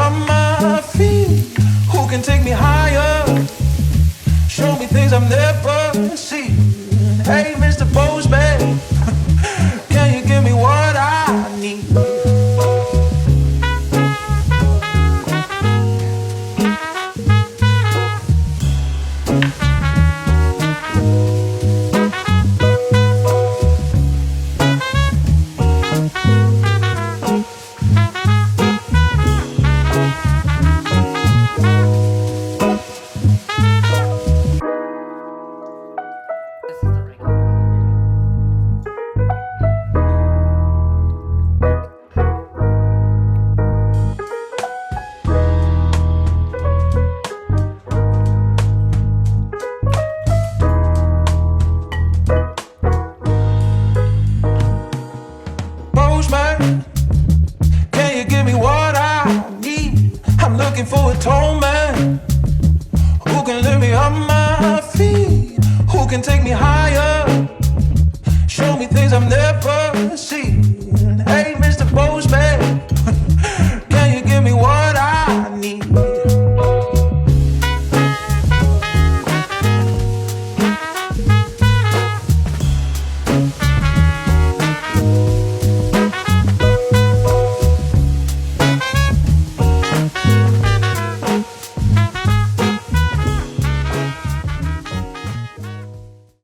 on my feet? Who can take me higher? Show me things I've never seen. Hey, Mr. Postman, can you give me what I need? Postman, can you give me what I need? I'm looking for a tall man who can lift me on my feet, who can take me high.